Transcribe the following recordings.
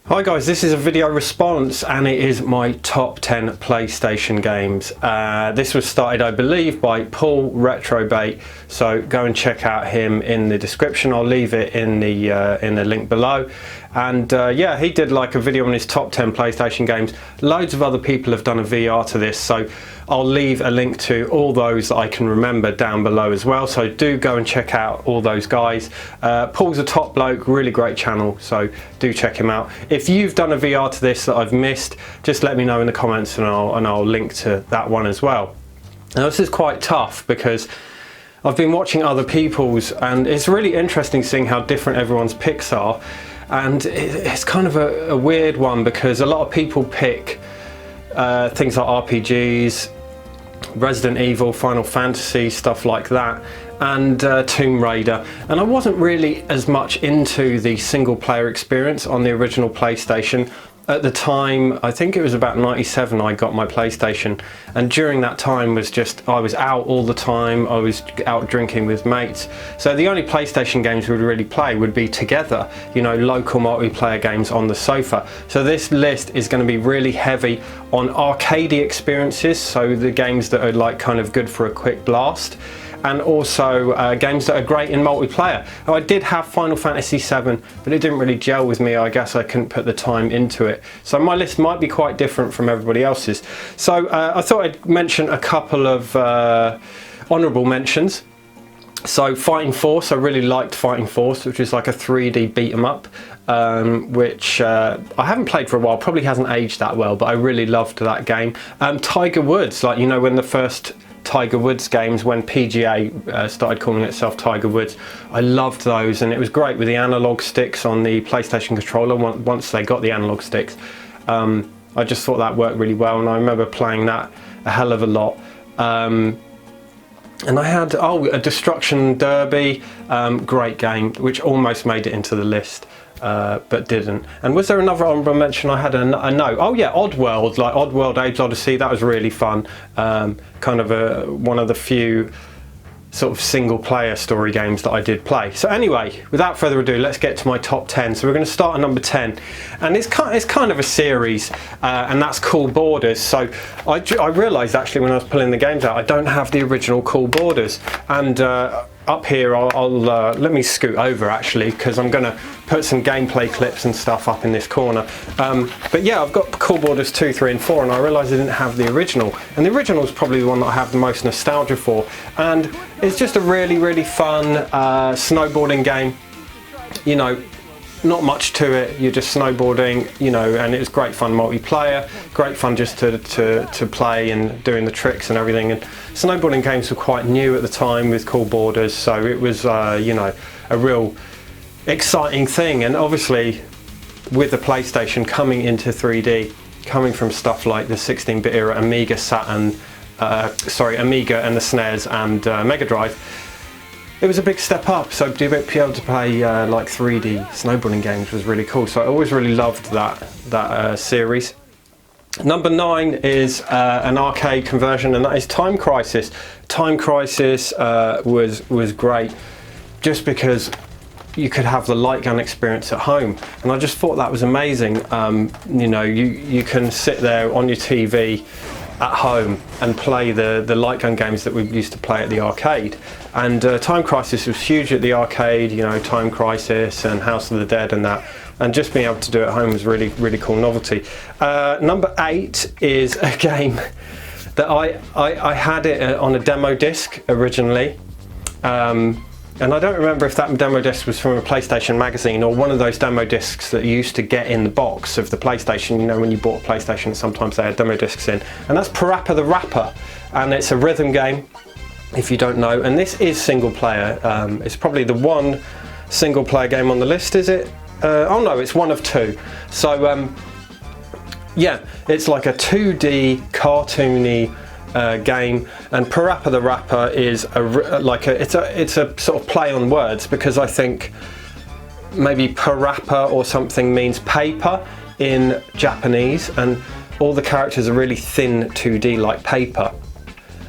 Hi guys, this is a video response and it is my top 10 PlayStation games. This was started, I believe, by Retrogamer, so go and check out him in the description. I'll leave it in the link below. And yeah, he did like a video on his top 10 PlayStation games. Loads of other people have done a VR to this, so I'll leave a link to all those that I can remember down below as well, so do go and check out all those guys. Paul's a top bloke, really great channel, so do check him out. If you've done a VR to this that I've missed, just let me know in the comments and I'll link to that one as well. Now this is quite tough because I've been watching other people's and it's really interesting seeing how different everyone's picks are, and it's kind of a weird one because a lot of people pick things like RPGs, Resident Evil, Final Fantasy, stuff like that, and Tomb Raider, and I wasn't really as much into the single player experience on the original PlayStation. At the time, I think it was about 97 I got my PlayStation, and during that time I was out all the time, I was out drinking with mates, so the only PlayStation games we would really play would be together, you know, local multiplayer games on the sofa. So this list is going to be really heavy on arcadey experiences, so the games that are like kind of good for a quick blast, and also games that are great in multiplayer. Now, I did have Final Fantasy VII, but it didn't really gel with me. I guess I couldn't put the time into it. So my list might be quite different from everybody else's. So I thought I'd mention a couple of honourable mentions. So Fighting Force, I really liked Fighting Force, which is like a 3D beat 'em up, which I haven't played for a while, probably hasn't aged that well, but I really loved that game. Tiger Woods, like, you know, when the first Tiger Woods games, when PGA started calling itself Tiger Woods, I loved those, and it was great with the analog sticks on the PlayStation controller once they got the analog sticks. I just thought that worked really well, and I remember playing that a hell of a lot. And I had a Destruction Derby, great game, which almost made it into the list, but didn't. And was there another honourable mention? I had a no. Oh yeah, Oddworld, like Oddworld Abe's Odyssey, that was really fun. Kind of one of the few sort of single player story games that I did play. So anyway, without further ado, let's get to my top 10. So we're going to start at number 10, and it's kind of a series, and that's Cool Borders. So I realised actually when I was pulling the games out, I don't have the original Cool Borders, and up here I'll let me scoot over actually, because I'm going to put some gameplay clips and stuff up in this corner. But yeah, I've got Cool Borders 2, 3 and 4, and I realised I didn't have the original, and the original is probably the one that I have the most nostalgia for, and it's just a really fun snowboarding game. You know, not much to it, you're just snowboarding, you know, and it was great fun multiplayer, great fun just to play and doing the tricks and everything. And snowboarding games were quite new at the time with Cool Borders, so it was you know, a real exciting thing. And obviously with the PlayStation coming into 3D, coming from stuff like the 16-bit era Amiga Saturn, Amiga and the SNES and Mega Drive, it was a big step up, so to be able to play like 3D snowboarding games was really cool. So I always really loved that series. Number 9 is an arcade conversion, and that is Time Crisis. Time Crisis was great just because you could have the light gun experience at home, and I just thought that was amazing. You know, you can sit there on your TV at home and play the light gun games that we used to play at the arcade, and Time Crisis was huge at the arcade, you know, Time Crisis and House of the Dead and that, and just being able to do it at home was really cool novelty. Number 8 is a game that I had it on a demo disc originally, and I don't remember if that demo disc was from a PlayStation magazine or one of those demo discs that you used to get in the box of the PlayStation. You know, when you bought a PlayStation, sometimes they had demo discs in. And that's PaRappa the Rapper, and it's a rhythm game, if you don't know. And this is single player. It's probably the one single player game on the list, is it? Oh no, it's one of 2. So yeah, it's like a 2D cartoony game, and PaRappa the Rapper is it's a sort of play on words, because I think maybe PaRappa or something means paper in Japanese, and all the characters are really thin 2D like paper,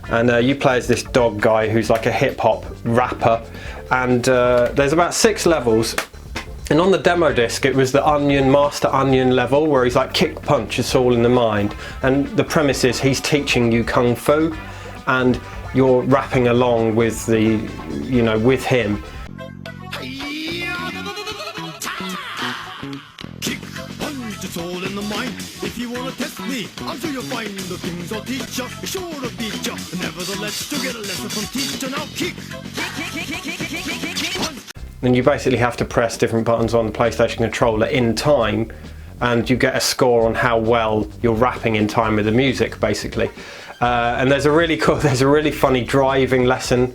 and you play as this dog guy who's like a hip-hop rapper, and there's about 6 levels, And on the demo disc, it was the Master Onion level where he's like kick punch, it's all in the mind. And the premise is he's teaching you kung fu, and you're rapping along with with him. Kick punch, it's all in the mind. If you wanna test me, I'm sure you'll find the things I'll teach ya, sure to beat ya. Nevertheless, you'll get a lesson from teacher. Now kick. And you basically have to press different buttons on the PlayStation controller in time, and you get a score on how well you're rapping in time with the music, basically. And there's a really funny driving lesson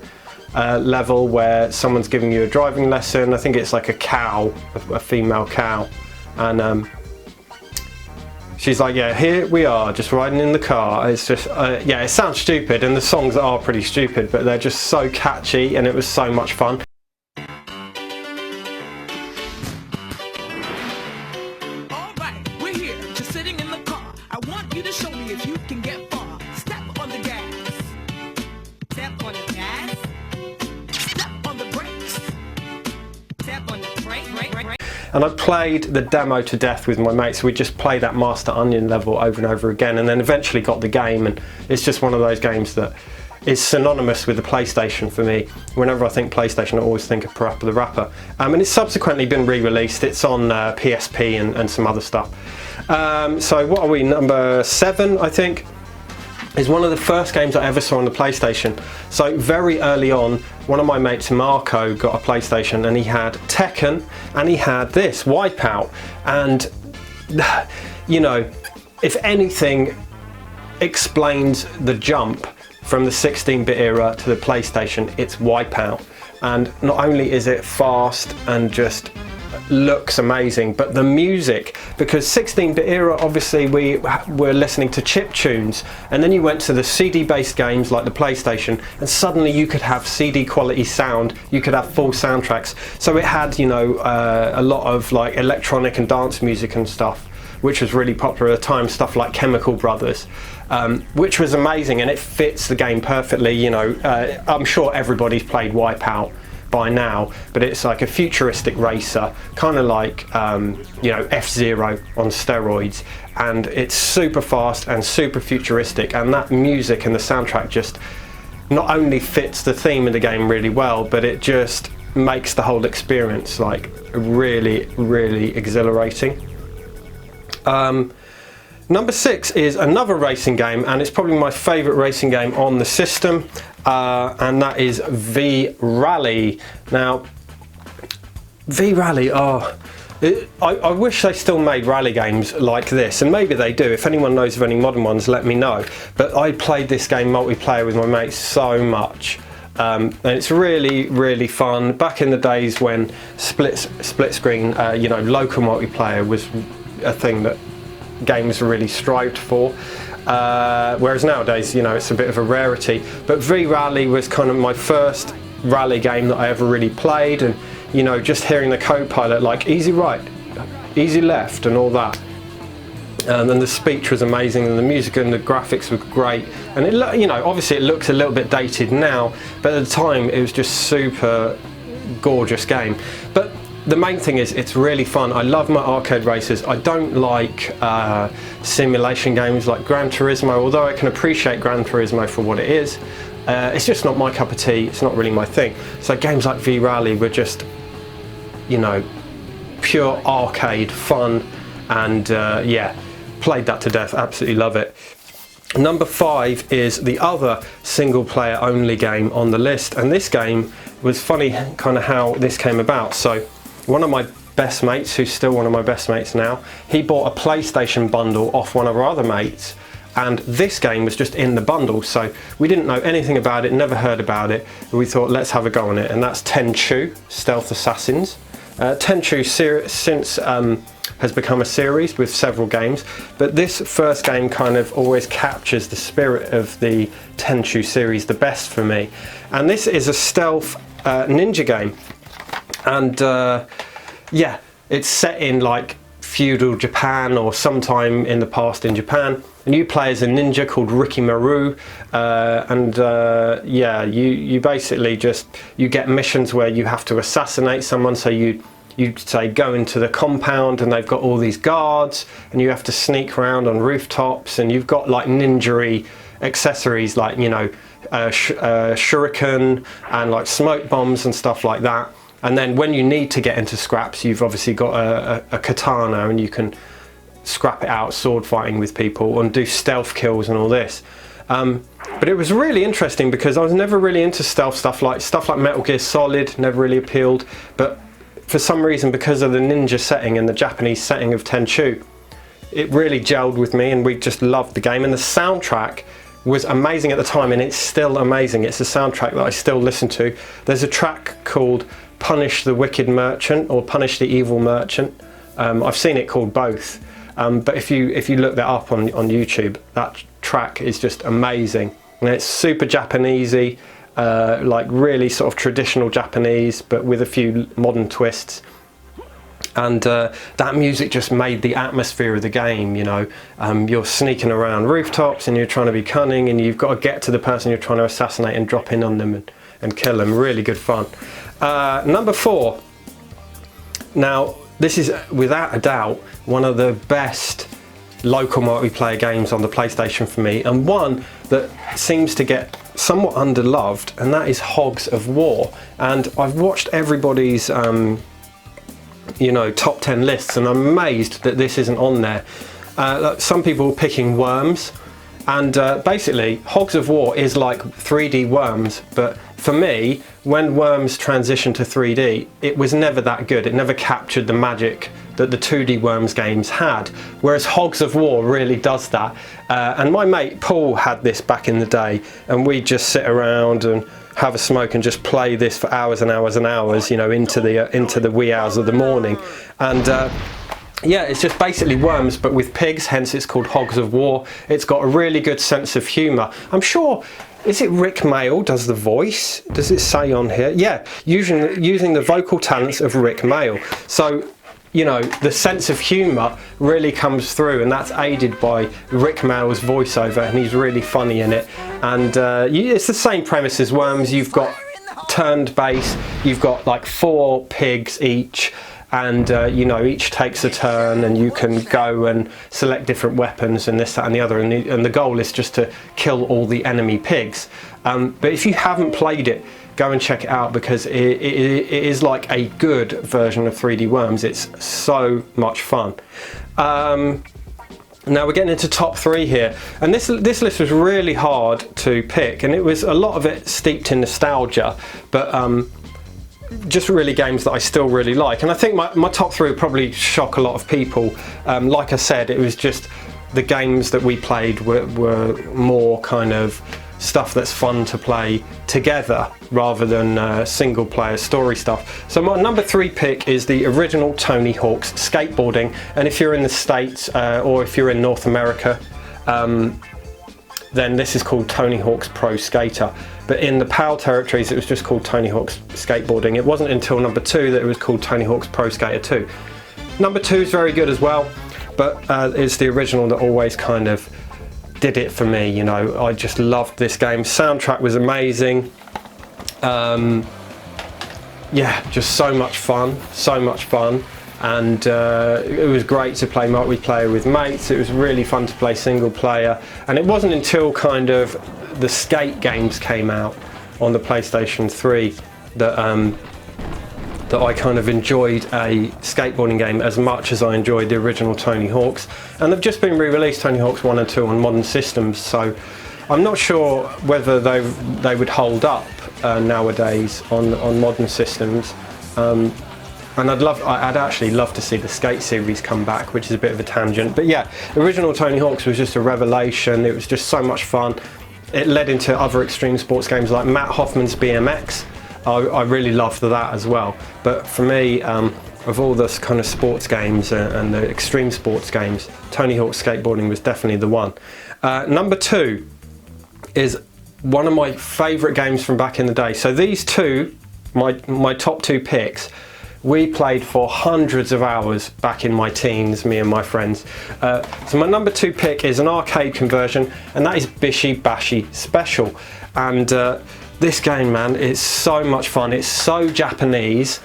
level where someone's giving you a driving lesson. I think it's like a cow, a female cow, and she's like, yeah, here we are, just riding in the car. It's just, yeah, it sounds stupid, and the songs are pretty stupid, but they're just so catchy, and it was so much fun. And I played the demo to death with my mates. We just played that Master Onion level over and over again, and then eventually got the game, and it's just one of those games that is synonymous with the PlayStation for me. Whenever I think PlayStation, I always think of PaRappa the Rapper. And it's subsequently been re-released. It's on PSP and some other stuff. So what are we, number 7, I think? Is one of the first games I ever saw on the PlayStation. So very early on, one of my mates, Marco, got a PlayStation, and he had Tekken, and he had this, WipeOut. And, you know, if anything explains the jump from the 16-bit era to the PlayStation, it's WipeOut. And not only is it fast and just looks amazing, but the music, because 16-bit era, obviously we were listening to chip tunes, and then you went to the CD based games like the PlayStation, and suddenly you could have CD quality sound, you could have full soundtracks. So it had, you know, a lot of like electronic and dance music and stuff, which was really popular at the time, stuff like Chemical Brothers, which was amazing, and it fits the game perfectly. You know, I'm sure everybody's played WipeOut by now, but it's like a futuristic racer, kind of like you know, F-Zero on steroids, and it's super fast and super futuristic, and that music and the soundtrack just not only fits the theme of the game really well, but it just makes the whole experience like really, really exhilarating. Number 6 is another racing game, and it's probably my favourite racing game on the system, and that is V-Rally. Now, V-Rally, I wish they still made rally games like this, and maybe they do. If anyone knows of any modern ones, let me know. But I played this game multiplayer with my mates so much. And it's really, really fun. Back in the days when split screen, you know, local multiplayer was a thing that games really strived for, whereas nowadays, you know, it's a bit of a rarity. But V-Rally was kind of my first rally game that I ever really played, and you know, just hearing the co-pilot like easy right, easy left, and all that. And then the speech was amazing, and the music and the graphics were great. And it, you know, obviously it looks a little bit dated now, but at the time it was just super gorgeous game. But the main thing is it's really fun. I love my arcade races. I don't like simulation games like Gran Turismo, although I can appreciate Gran Turismo for what it is. It's just not my cup of tea. It's not really my thing. So games like V-Rally were just, you know, pure arcade fun, and yeah, played that to death. Absolutely love it. Number 5 is the other single player only game on the list, and this game was funny kind of how this came about. So one of my best mates, who's still one of my best mates now, he bought a PlayStation bundle off one of our other mates, and this game was just in the bundle, so we didn't know anything about it, never heard about it, and we thought, let's have a go on it. And that's Tenchu, Stealth Assassins. Tenchu since has become a series with several games, but this first game kind of always captures the spirit of the Tenchu series the best for me. And this is a stealth ninja game, and yeah, it's set in like feudal Japan or sometime in the past in Japan, and you play as a ninja called Ricky Maru, and yeah, you basically just, you get missions where you have to assassinate someone. So you you say go into the compound and they've got all these guards and you have to sneak around on rooftops, and you've got like ninja-y accessories like, you know, shuriken and like smoke bombs and stuff like that. And then when you need to get into scraps, you've obviously got a katana, and you can scrap it out sword fighting with people and do stealth kills and all this. But it was really interesting because I was never really into stealth stuff like Metal Gear Solid, never really appealed. But for some reason, because of the ninja setting and the Japanese setting of Tenchu, it really gelled with me, and we just loved the game. And the soundtrack was amazing at the time, and it's still amazing. It's a soundtrack that I still listen to. There's a track called Punish the Wicked Merchant or Punish the Evil Merchant. I've seen it called both, but if you look that up on YouTube, that track is just amazing, and it's super Japanesey, like really sort of traditional Japanese, but with a few modern twists. And that music just made the atmosphere of the game, you know. You're sneaking around rooftops and you're trying to be cunning, and you've got to get to the person you're trying to assassinate and drop in on them and kill them. Really good fun. Number 4. Now, this is without a doubt one of the best local multiplayer games on the PlayStation for me, and one that seems to get somewhat underloved, and that is Hogs of War. And I've watched everybody's you know, top 10 lists, and I'm amazed that this isn't on there. Some people are picking Worms, and basically Hogs of War is like 3D Worms, but for me, when Worms transitioned to 3D, it was never that good. It never captured the magic that the 2D Worms games had, whereas Hogs of War really does that. And my mate Paul had this back in the day, and we'd just sit around and have a smoke and just play this for hours and hours and hours, you know, into the wee hours of the morning. And yeah, it's just basically Worms but with pigs, hence it's called Hogs of War. It's got a really good sense of humour. I'm sure, is it Rick Mail does the voice? Does it say on here? Yeah, using the vocal talents of Rick Mail. So, you know, the sense of humour really comes through, and that's aided by Rick Mail's voiceover, and he's really funny in it. And it's the same premise as Worms. You've got turned base, you've got like 4 pigs each, and you know, each takes a turn, and you can go and select different weapons and this, that and the other, and the goal is just to kill all the enemy pigs. But if you haven't played it, go and check it out, because it is like a good version of 3D Worms. It's so much fun. Now we're getting into top 3 here, and this list was really hard to pick, and it was a lot of it steeped in nostalgia, but just really games that I still really like. And I think my top 3 would probably shock a lot of people. Like I said, it was just the games that we played were more kind of stuff that's fun to play together rather than single player story stuff. So my number 3 pick is the original Tony Hawk's Skateboarding, and if you're in the States or if you're in North America, then this is called Tony Hawk's Pro Skater. But in the PAL territories, it was just called Tony Hawk's Skateboarding. It wasn't until number 2 that it was called Tony Hawk's Pro Skater 2. Number 2 is very good as well, but it's the original that always kind of did it for me. You know, I just loved this game. Soundtrack was amazing. Yeah, just so much fun, and it was great to play multiplayer with mates. It was really fun to play single player, and it wasn't until kind of the skate games came out on the PlayStation 3 that that I kind of enjoyed a skateboarding game as much as I enjoyed the original Tony Hawk's. And they've just been re-released, Tony Hawk's 1 and 2, on modern systems, so I'm not sure whether they would hold up nowadays on modern systems. And I'd actually love to see the Skate series come back, which is a bit of a tangent. But yeah, original Tony Hawk's was just a revelation. It was just so much fun. It led into other extreme sports games like Matt Hoffman's BMX. I really loved that as well. But for me, of all this kind of sports games and the extreme sports games, Tony Hawk's Skateboarding was definitely the one. Number 2 is one of my favourite games from back in the day. So these two, my top 2 picks, we played for hundreds of hours back in my teens, me and my friends. So my number 2 pick is an arcade conversion, and that is Bishi Bashi Special. And this game, man, it's so much fun. It's so Japanese.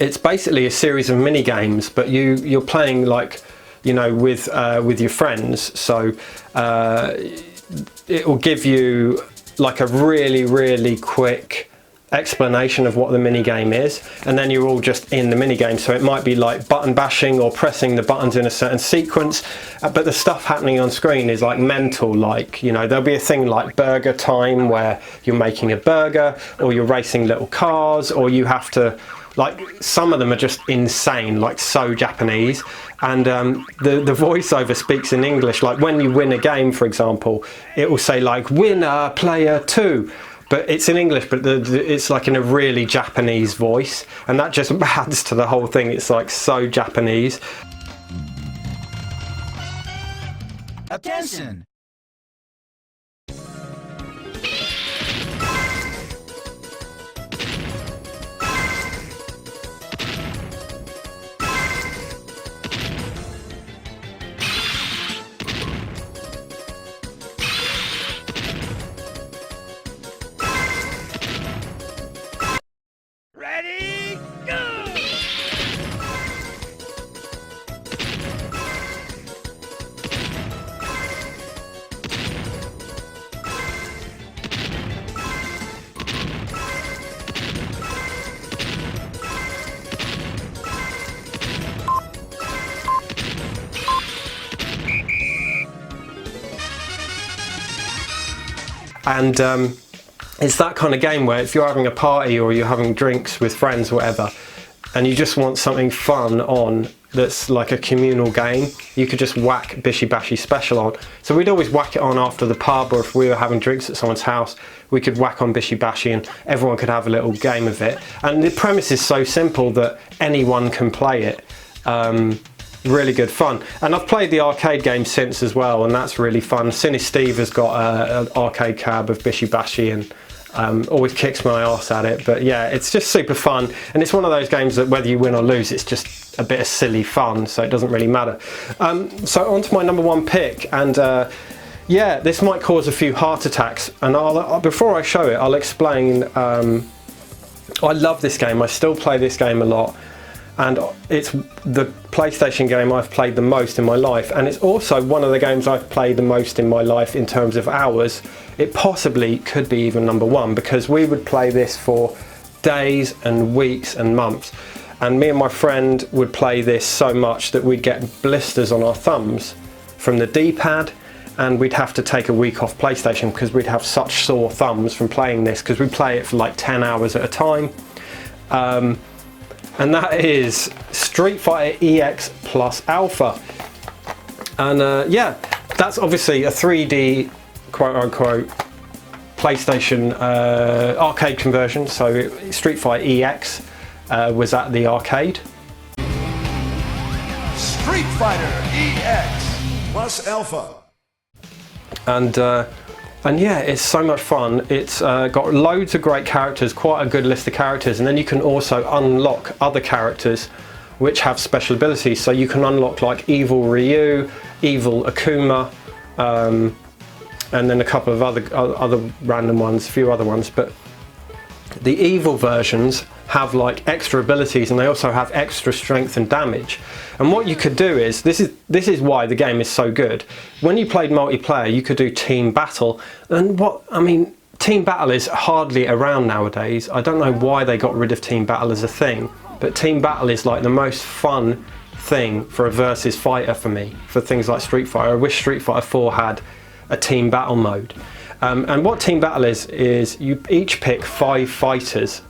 it's basically a series of mini games, but you're playing like, you know, with your friends. So it will give you like a really quick explanation of what the mini game is, and then you're all just in the mini game. So it might be like button bashing or pressing the buttons in a certain sequence, but the stuff happening on screen is like mental. Like, you know, there'll be a thing like burger time where you're making a burger, or you're racing little cars, or you have to, like, some of them are just insane, like so Japanese, and the voiceover speaks in English. Like when you win a game, for example, it will say like winner player 2, but it's in English, but it's like in a really Japanese voice, and that just adds to the whole thing. It's like so Japanese. Attention! Ready, go! And it's that kind of game where if you're having a party or you're having drinks with friends or whatever, and you just want something fun on that's like a communal game, you could just whack Bishi Bashi Special on. So we'd always whack it on after the pub, or if we were having drinks at someone's house, we could whack on Bishi Bashi and everyone could have a little game of it. And the premise is so simple that anyone can play it. Really good fun. And I've played the arcade game since as well, and that's really fun. Steve has got an arcade cab of Bishi Bashi, and always kicks my ass at it. But yeah, it's just super fun, and it's one of those games that whether you win or lose, it's just a bit of silly fun, so it doesn't really matter. So on to my number one pick, and yeah, this might cause a few heart attacks, and before I show it, I'll explain. I love this game. I still play this game a lot, and it's the PlayStation game I've played the most in my life, and it's also one of the games I've played the most in my life in terms of hours. It possibly could be even number one, because we would play this for days and weeks and months, and me and my friend would play this so much that we'd get blisters on our thumbs from the D-pad, and we'd have to take a week off PlayStation because we'd have such sore thumbs from playing this, because we play it for like 10 hours at a time. And that is Street Fighter EX plus Alpha. And yeah, that's obviously a 3D quote-unquote PlayStation arcade conversion. So Street Fighter EX was at the arcade. Street Fighter EX plus Alpha. And yeah, it's so much fun. It's got loads of great characters, quite a good list of characters, and then you can also unlock other characters which have special abilities. So you can unlock like Evil Ryu, Evil Akuma, and then a couple of other random ones, a few other ones. But the evil versions have like extra abilities, and they also have extra strength and damage. And what you could do is, this is why the game is so good. When you played multiplayer, you could do team battle, and team battle is hardly around nowadays. I don't know why they got rid of team battle as a thing, but team battle is like the most fun thing for a versus fighter for me, for things like Street Fighter. I wish Street Fighter 4 had a team battle mode. And what team battle is you each pick 5 fighters.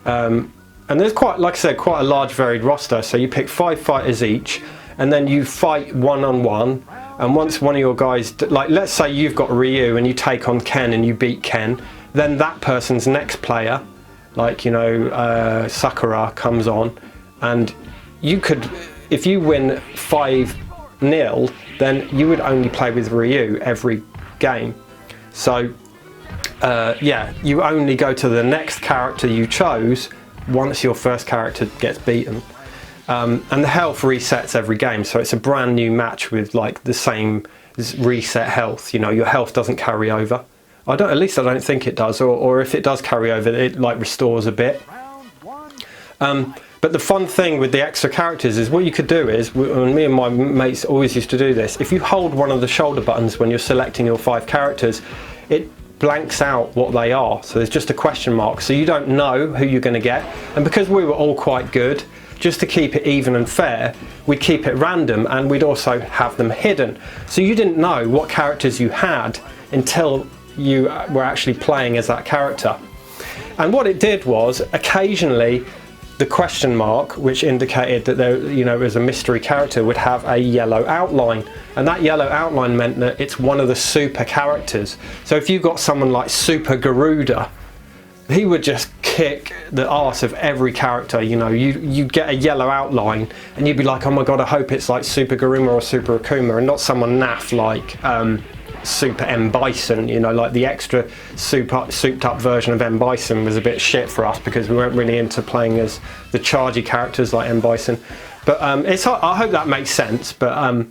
And there's quite, like I said, quite a large varied roster. So you pick 5 fighters each, and then you fight one-on-one. And once one of your guys, like let's say you've got Ryu and you take on Ken and you beat Ken, then that person's next player, like, you know, Sakura, comes on, and you could, if you win 5-0, then you would only play with Ryu every game. So yeah, you only go to the next character you chose once your first character gets beaten. And the health resets every game, so it's a brand new match with like the same reset health. You know, your health doesn't carry over. At least I don't think it does, or if it does carry over, it like restores a bit. But the fun thing with the extra characters is what you could do is, and me and my mates always used to do this, if you hold one of the shoulder buttons when you're selecting your 5 characters, it blanks out what they are. So there's just a question mark, so you don't know who you're going to get. And because we were all quite good, just to keep it even and fair, we'd keep it random, and we'd also have them hidden. So you didn't know what characters you had until you were actually playing as that character. And what it did was, occasionally, the question mark, which indicated that there, was a mystery character, would have a yellow outline, and that yellow outline meant that it's one of the super characters. So if you got someone like Super Garuda, he would just kick the arse of every character. You'd get a yellow outline, and you'd be like, oh my god, I hope it's like Super Garuma or Super Akuma, and not someone naff like Super M Bison. Like the extra souped up version of M Bison was a bit shit for us because we weren't really into playing as the chargy characters like M Bison. But I hope that makes sense. But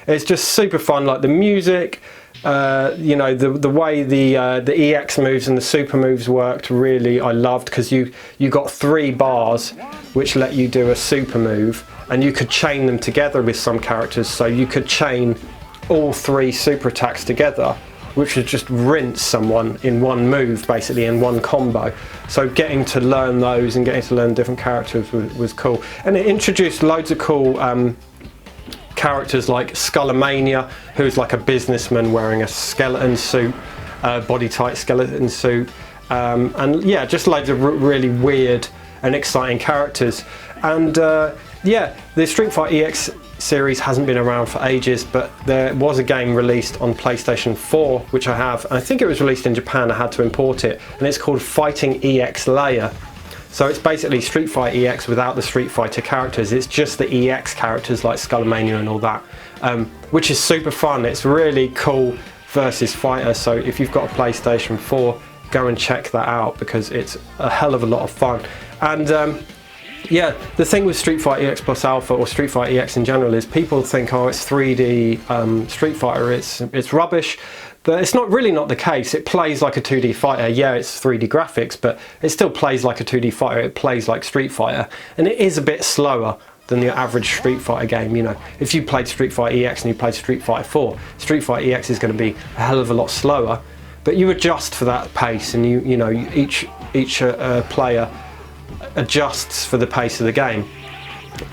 it's just super fun. Like the music, the way the EX moves and the super moves worked, really I loved, because you got 3 bars which let you do a super move, and you could chain them together with some characters. So you could chain all 3 super attacks together, which would just rinse someone in one move, basically in one combo. So getting to learn those and getting to learn different characters was cool. And it introduced loads of cool characters like Skullomania, who's like a businessman wearing a skeleton suit, body tight skeleton suit, and yeah, just loads of really weird and exciting characters. And yeah, the Street Fighter EX series hasn't been around for ages, but there was a game released on PlayStation 4, which I have, and I think it was released in Japan. I had to import it, and it's called Fighting EX Layer. So it's basically Street Fighter EX without the Street Fighter characters. It's just the EX characters like Skullomania and all that, which is super fun. It's really cool versus fighter. So if you've got a PlayStation 4, go and check that out, because it's a hell of a lot of fun. And yeah, the thing with Street Fighter EX Plus Alpha, or Street Fighter EX in general, is people think, oh, it's 3D Street Fighter, it's rubbish. But it's really not the case. It plays like a 2D fighter. Yeah, it's 3D graphics, but it still plays like a 2D fighter. It plays like Street Fighter, and it is a bit slower than your average Street Fighter game. If you played Street Fighter EX and you played Street Fighter 4, Street Fighter EX is going to be a hell of a lot slower. But you adjust for that pace, and each player adjusts for the pace of the game.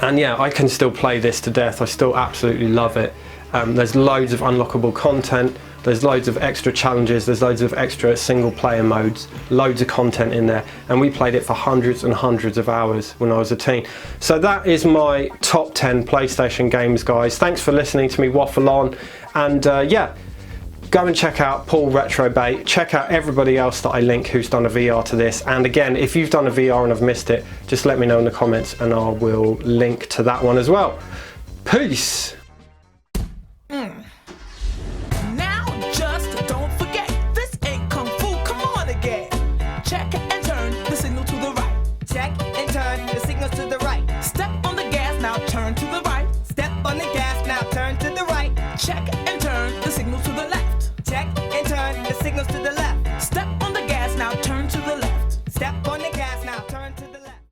And yeah, I can still play this to death. I still absolutely love it. There's loads of unlockable content, there's loads of extra challenges, there's loads of extra single player modes, loads of content in there, and we played it for hundreds and hundreds of hours when I was a teen. So that is my top 10 PlayStation games, guys. Thanks for listening to me waffle on, and yeah, go and check out Paul Retrobait, check out everybody else that I link who's done a VR to this, and again, if you've done a VR and I've missed it, just let me know in the comments and I will link to that one as well. Peace! Now just don't forget, this ain't Kung Fu, come on again. Check and turn the signal to the right. Check and turn the signals to the right. Step on the gas, now turn to the right. Step on the gas, now turn to the right. Check